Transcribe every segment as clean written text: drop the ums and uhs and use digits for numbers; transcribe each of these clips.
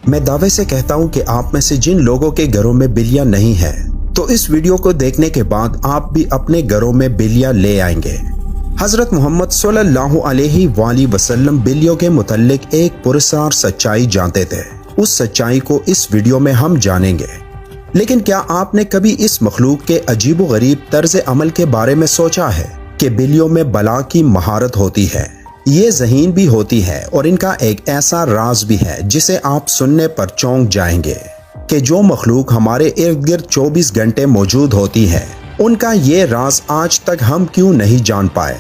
میں دعوے سے کہتا ہوں کہ آپ میں سے جن لوگوں کے گھروں میں بلیاں نہیں ہیں تو اس ویڈیو کو دیکھنے کے بعد آپ بھی اپنے گھروں میں بلیاں لے آئیں گے۔ حضرت محمد صلی اللہ علیہ وآلہ وسلم بلیوں کے متعلق ایک پراسرار سچائی جانتے تھے۔ اس سچائی کو اس ویڈیو میں ہم جانیں گے۔ لیکن کیا آپ نے کبھی اس مخلوق کے عجیب و غریب طرز عمل کے بارے میں سوچا ہے کہ بلیوں میں بلا کی مہارت ہوتی ہے؟ یہ ذہین بھی ہوتی ہے اور ان کا ایک ایسا راز بھی ہے جسے آپ سننے پر چونک جائیں گے کہ جو مخلوق ہمارے ارد گرد 24 گھنٹے موجود ہوتی ہے ان کا یہ راز آج تک ہم کیوں نہیں جان پائے۔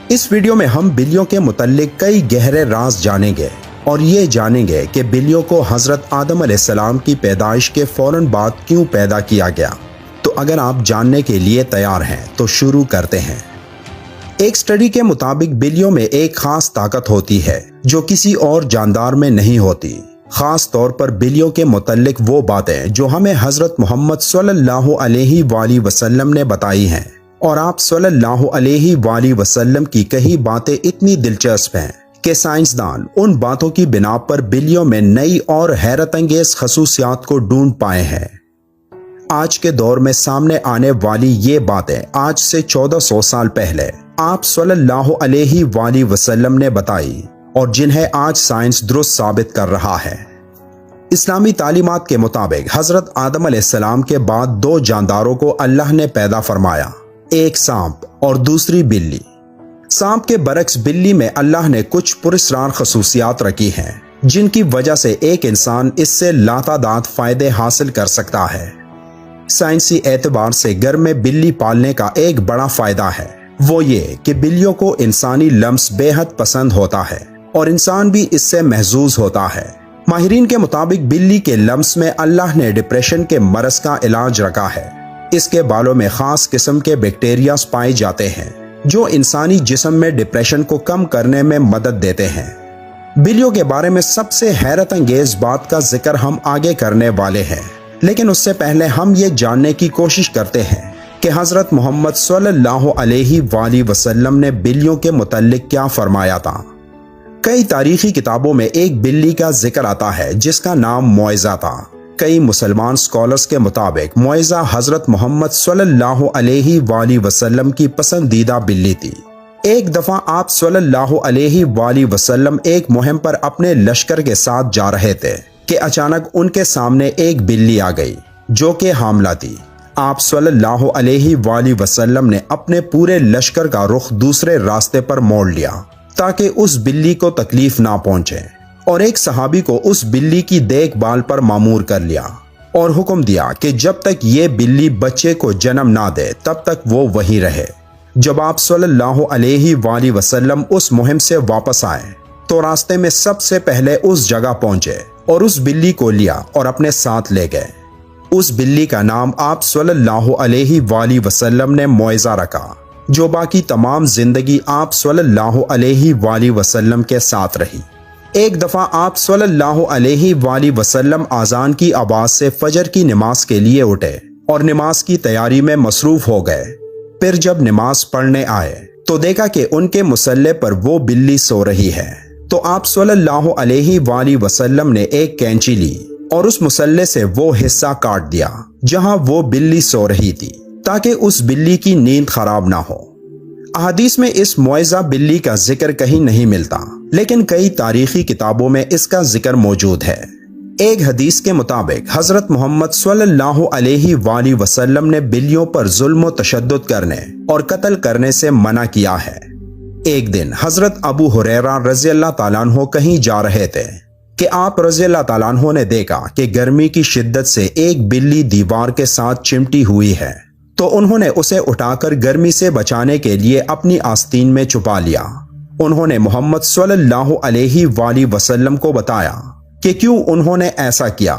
اس ویڈیو میں ہم بلیوں کے متعلق کئی گہرے راز جانیں گے اور یہ جانیں گے کہ بلیوں کو حضرت آدم علیہ السلام کی پیدائش کے فوراً بعد کیوں پیدا کیا گیا۔ تو اگر آپ جاننے کے لیے تیار ہیں تو شروع کرتے ہیں۔ ایک سٹڈی کے مطابق بلیوں میں ایک خاص طاقت ہوتی ہے جو کسی اور جاندار میں نہیں ہوتی۔ خاص طور پر بلیوں کے متعلق وہ باتیں جو ہمیں حضرت محمد صلی اللہ علیہ وآلہ وسلم نے بتائی ہیں، اور آپ صلی اللہ علیہ وآلہ وسلم کی کئی باتیں اتنی دلچسپ ہیں کہ سائنسدان ان باتوں کی بنا پر بلیوں میں نئی اور حیرت انگیز خصوصیات کو ڈھونڈ پائے ہیں۔ آج کے دور میں سامنے آنے والی یہ باتیں آج سے 1400 سال پہلے آپ صلی اللہ علیہ وآلہ وسلم نے بتائی اور جنہیں آج سائنس درست ثابت کر رہا ہے۔ اسلامی تعلیمات کے مطابق حضرت آدم علیہ السلام کے بعد دو جانداروں کو اللہ نے پیدا فرمایا، ایک سانپ اور دوسری بلی۔ سانپ کے برعکس بلی میں اللہ نے کچھ پراسرار خصوصیات رکھی ہیں جن کی وجہ سے ایک انسان اس سے لاتعداد فائدے حاصل کر سکتا ہے۔ سائنسی اعتبار سے گھر میں بلی پالنے کا ایک بڑا فائدہ ہے، وہ یہ کہ بلیوں کو انسانی لمس بے حد پسند ہوتا ہے اور انسان بھی اس سے محظوظ ہوتا ہے۔ ماہرین کے مطابق بلی کے لمس میں اللہ نے ڈپریشن کے مرض کا علاج رکھا ہے۔ اس کے بالوں میں خاص قسم کے بیکٹیریاز پائے جاتے ہیں جو انسانی جسم میں ڈپریشن کو کم کرنے میں مدد دیتے ہیں۔ بلیوں کے بارے میں سب سے حیرت انگیز بات کا ذکر ہم آگے کرنے والے ہیں، لیکن اس سے پہلے ہم یہ جاننے کی کوشش کرتے ہیں کہ حضرت محمد صلی اللہ علیہ وآلہ وسلم نے بلیوں کے متعلق کیا فرمایا تھا۔ کئی تاریخی کتابوں میں ایک بلی کا ذکر آتا ہے جس کا نام معزہ تھا۔ کئی مسلمان سکالرز کے مطابق معزہ حضرت محمد صلی اللہ علیہ وآلہ وسلم کی پسندیدہ بلی تھی۔ ایک دفعہ آپ صلی اللہ علیہ وآلہ وسلم ایک مہم پر اپنے لشکر کے ساتھ جا رہے تھے کہ اچانک ان کے سامنے ایک بلی آ گئی جو کہ حاملہ تھی۔ آپ صلی اللہ علیہ وآلہ وسلم نے اپنے پورے لشکر کا رخ دوسرے راستے پر موڑ لیا تاکہ اس بلی کو تکلیف نہ پہنچے، اور ایک صحابی کو اس بلی کی دیکھ بھال پر مامور کر لیا اور حکم دیا کہ جب تک یہ بلی بچے کو جنم نہ دے تب تک وہ وہیں رہے۔ جب آپ صلی اللہ علیہ وآلہ وسلم اس مہم سے واپس آئے تو راستے میں سب سے پہلے اس جگہ پہنچے اور اس بلی کو لیا اور اپنے ساتھ لے گئے۔ اس بلی کا نام آپ صلی اللہ علیہ وآلہ وسلم نے معزہ رکھا، جو باقی تمام زندگی آپ صلی اللہ علیہ وآلہ وسلم کے ساتھ رہی۔ ایک دفعہ آپ صلی اللہ علیہ وآلہ وسلم اذان کی آواز سے فجر کی نماز کے لیے اٹھے اور نماز کی تیاری میں مصروف ہو گئے۔ پھر جب نماز پڑھنے آئے تو دیکھا کہ ان کے مصلے پر وہ بلی سو رہی ہے، تو آپ صلی اللہ علیہ وآلہ وسلم نے ایک کینچی لی اور اس مصلے سے وہ حصہ کاٹ دیا جہاں وہ بلی سو رہی تھی تاکہ اس بلی کی نیند خراب نہ ہو۔ احادیث میں اس معزہ بلی کا ذکر کہیں نہیں ملتا، لیکن کئی تاریخی کتابوں میں اس کا ذکر موجود ہے۔ ایک حدیث کے مطابق حضرت محمد صلی اللہ علیہ وآلہ وسلم نے بلیوں پر ظلم و تشدد کرنے اور قتل کرنے سے منع کیا ہے۔ ایک دن حضرت ابو ہریرہ رضی اللہ تعالیٰ عنہ کہیں جا رہے تھے کہ آپ رضی اللہ تعالیٰ عنہ نے دیکھا کہ گرمی کی شدت سے ایک بلی دیوار کے ساتھ چمٹی ہوئی ہے، تو انہوں نے اسے اٹھا کر گرمی سے بچانے کے لیے اپنی آستین میں چھپا لیا۔ انہوں نے محمد صلی اللہ علیہ وآلہ وسلم کو بتایا کہ کیوں انہوں نے ایسا کیا،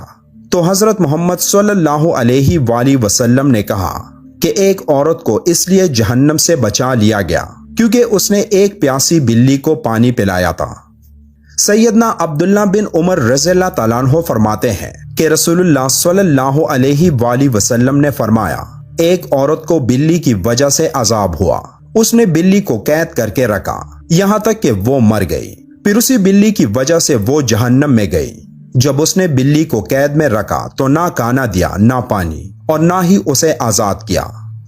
تو حضرت محمد صلی اللہ علیہ وآلہ وسلم نے کہا کہ ایک عورت کو اس لیے جہنم سے بچا لیا گیا کیونکہ اس نے ایک پیاسی بلی کو پانی پلایا تھا۔ سیدنا عبداللہ بن عمر رضی اللہ تعالیٰ عنہ فرماتے ہیں کہ رسول اللہ صلی اللہ علیہ وآلہ وسلم نے فرمایا، ایک عورت کو بلی کی وجہ سے عذاب ہوا، اس نے بلی کو قید کر کے رکھا یہاں تک کہ وہ مر گئی، پھر اسی بلی کی وجہ سے وہ جہنم میں گئی۔ جب اس نے بلی کو قید میں رکھا تو نہ کھانا دیا نہ پانی، اور نہ ہی اسے آزاد کیا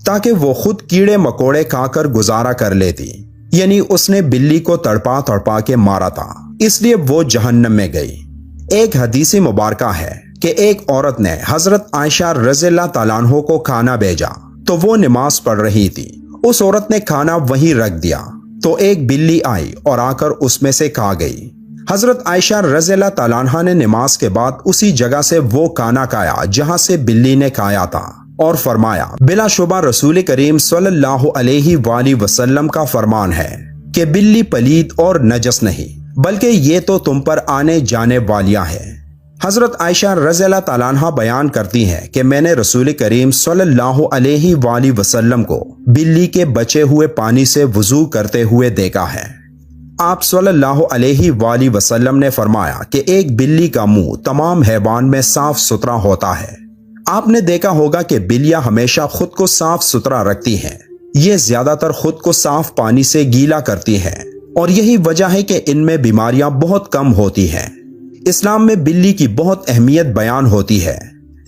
تاکہ وہ خود کیڑے مکوڑے کھا کر گزارا کر لیتی، یعنی اس نے بلی کو تڑپا تڑپا کے مارا تھا، اس لیے وہ جہنم میں گئی۔ ایک حدیث مبارکہ ہے کہ ایک عورت نے حضرت عائشہ رضی اللہ تعالیٰ عنہ کو کھانا بھیجا تو وہ نماز پڑھ رہی تھی۔ اس عورت نے کھانا وہیں رکھ دیا تو ایک بلی آئی اور آ کر اس میں سے کھا گئی۔ حضرت عائشہ رضی اللہ تعالیٰ عنہ نے نماز کے بعد اسی جگہ سے وہ کھانا کھایا جہاں سے بلی نے کھایا تھا، اور فرمایا بلا شبہ رسول کریم صلی اللہ علیہ وآلہ وسلم کا فرمان ہے کہ بلی پلید اور نجس نہیں بلکہ یہ تو تم پر آنے جانے والیاں ہیں۔ حضرت عائشہ رضی اللہ تعالیٰ عنہ بیان کرتی ہیں کہ میں نے رسول کریم صلی اللہ علیہ وآلہ وسلم کو بلی کے بچے ہوئے پانی سے وضو کرتے ہوئے دیکھا ہے۔ آپ صلی اللہ علیہ وآلہ وسلم نے فرمایا کہ ایک بلی کا منہ تمام حیوان میں صاف ستھرا ہوتا ہے۔ آپ نے دیکھا ہوگا کہ بلیاں ہمیشہ خود کو صاف ستھرا رکھتی ہیں، یہ زیادہ تر خود کو صاف پانی سے گیلا کرتی ہیں، اور یہی وجہ ہے کہ ان میں بیماریاں بہت کم ہوتی ہیں۔ اسلام میں بلی کی بہت اہمیت بیان ہوتی ہے،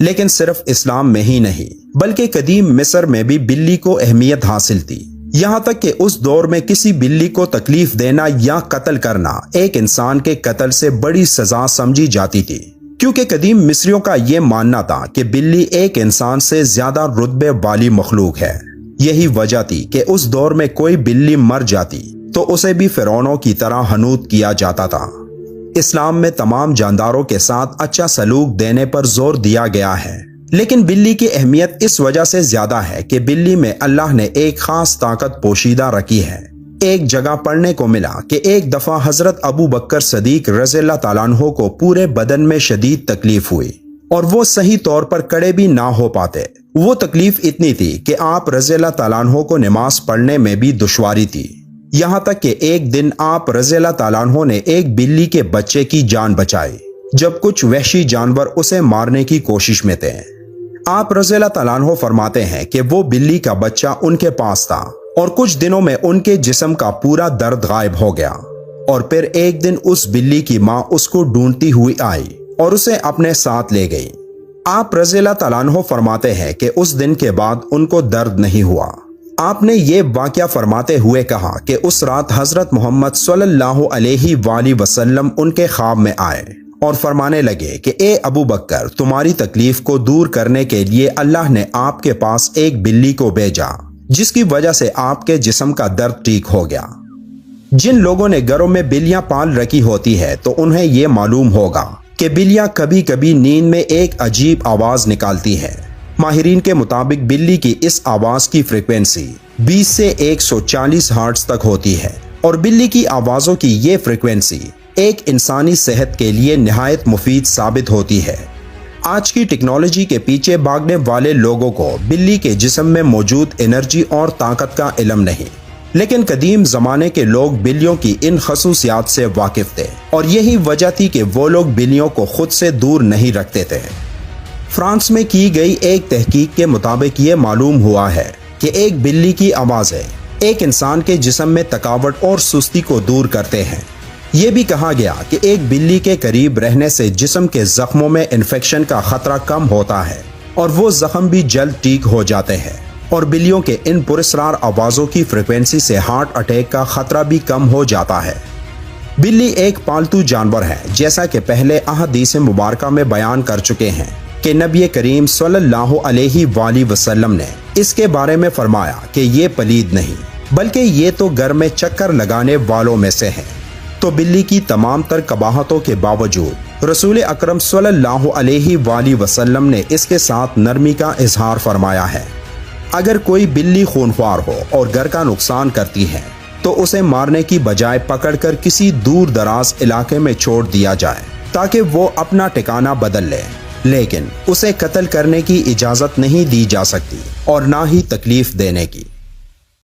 لیکن صرف اسلام میں ہی نہیں بلکہ قدیم مصر میں بھی بلی کو اہمیت حاصل تھی، یہاں تک کہ اس دور میں کسی بلی کو تکلیف دینا یا قتل کرنا ایک انسان کے قتل سے بڑی سزا سمجھی جاتی تھی، کیونکہ قدیم مصریوں کا یہ ماننا تھا کہ بلی ایک انسان سے زیادہ رتبے والی مخلوق ہے۔ یہی وجہ تھی کہ اس دور میں کوئی بلی مر جاتی تو اسے بھی فرعونوں کی طرح حنوط کیا جاتا تھا۔ اسلام میں تمام جانداروں کے ساتھ اچھا سلوک دینے پر زور دیا گیا ہے، لیکن بلی کی اہمیت اس وجہ سے زیادہ ہے کہ بلی میں اللہ نے ایک خاص طاقت پوشیدہ رکھی ہے۔ ایک جگہ پڑھنے کو ملا کہ ایک دفعہ حضرت ابو بکر صدیق رضی اللہ تعالیٰ عنہ کو پورے بدن میں شدید تکلیف ہوئی اور وہ صحیح طور پر کھڑے بھی نہ ہو پاتے۔ وہ تکلیف اتنی تھی کہ آپ رضی اللہ تعالیٰ عنہ کو نماز پڑھنے میں بھی دشواری تھی، یہاں تک کہ ایک دن آپ رضی اللہ تعالیٰ عنہ نے ایک بلی کے بچے کی جان بچائی جب کچھ وحشی جانور اسے مارنے کی کوشش میں تھے۔ آپ رضی اللہ تعالیٰ عنہ فرماتے ہیں کہ وہ بلی کا بچہ ان کے پاس تھا اور کچھ دنوں میں ان کے جسم کا پورا درد غائب ہو گیا، اور پھر ایک دن اس بلی کی ماں اس کو ڈھونڈتی ہوئی آئی اور اسے اپنے ساتھ لے گئی۔ آپ رضی اللہ تعالیٰ عنہ فرماتے ہیں کہ اس دن کے بعد ان کو درد نہیں ہوا۔ آپ نے یہ واقعہ فرماتے ہوئے کہا کہ اس رات حضرت محمد صلی اللہ علیہ وآلہ وسلم ان کے خواب میں آئے اور فرمانے لگے کہ اے ابو بکر، تمہاری تکلیف کو دور کرنے کے لیے اللہ نے آپ کے پاس ایک بلی کو بھیجا جس کی وجہ سے آپ کے جسم کا درد ٹھیک ہو گیا۔ جن لوگوں نے گھروں میں بلیاں پال رکھی ہوتی ہے تو انہیں یہ معلوم ہوگا کہ بلیاں کبھی کبھی نیند میں ایک عجیب آواز نکالتی ہے۔ ماہرین کے مطابق بلی کی اس آواز کی فریکوینسی 20 سے 140 ہرٹز تک ہوتی ہے، اور بلی کی آوازوں کی یہ فریکوینسی ایک انسانی صحت کے لیے نہایت مفید ثابت ہوتی ہے۔ آج کی ٹیکنالوجی کے پیچھے بھاگنے والے لوگوں کو بلی کے جسم میں موجود انرجی اور طاقت کا علم نہیں، لیکن قدیم زمانے کے لوگ بلیوں کی ان خصوصیات سے واقف تھے، اور یہی وجہ تھی کہ وہ لوگ بلیوں کو خود سے دور نہیں رکھتے تھے۔ فرانس میں کی گئی ایک تحقیق کے مطابق یہ معلوم ہوا ہے کہ ایک بلی کی آوازیں ایک انسان کے جسم میں تھکاوٹ اور سستی کو دور کرتے ہیں۔ یہ بھی کہا گیا کہ ایک بلی کے قریب رہنے سے جسم کے زخموں میں انفیکشن کا خطرہ کم ہوتا ہے اور وہ زخم بھی جلد ٹھیک ہو جاتے ہیں، اور بلیوں کے ان پراسرار آوازوں کی فریکوینسی سے ہارٹ اٹیک کا خطرہ بھی کم ہو جاتا ہے۔ بلی ایک پالتو جانور ہے، جیسا کہ پہلے احادیث مبارکہ میں بیان کر چکے ہیں کہ نبی کریم صلی اللہ علیہ وآلہ وسلم نے اس کے بارے میں فرمایا کہ یہ پلید نہیں بلکہ یہ تو گھر میں چکر لگانے والوں میں سے ہے۔ تو بلی کی تمام تر قباحتوں کے باوجود رسول اکرم صلی اللہ علیہ وآلہ وسلم نے اس کے ساتھ نرمی کا اظہار فرمایا ہے۔ اگر کوئی بلی خونخوار ہو اور گھر کا نقصان کرتی ہے تو اسے مارنے کی بجائے پکڑ کر کسی دور دراز علاقے میں چھوڑ دیا جائے تاکہ وہ اپنا ٹھکانہ بدل لے، لیکن اسے قتل کرنے کی اجازت نہیں دی جا سکتی اور نہ ہی تکلیف دینے کی۔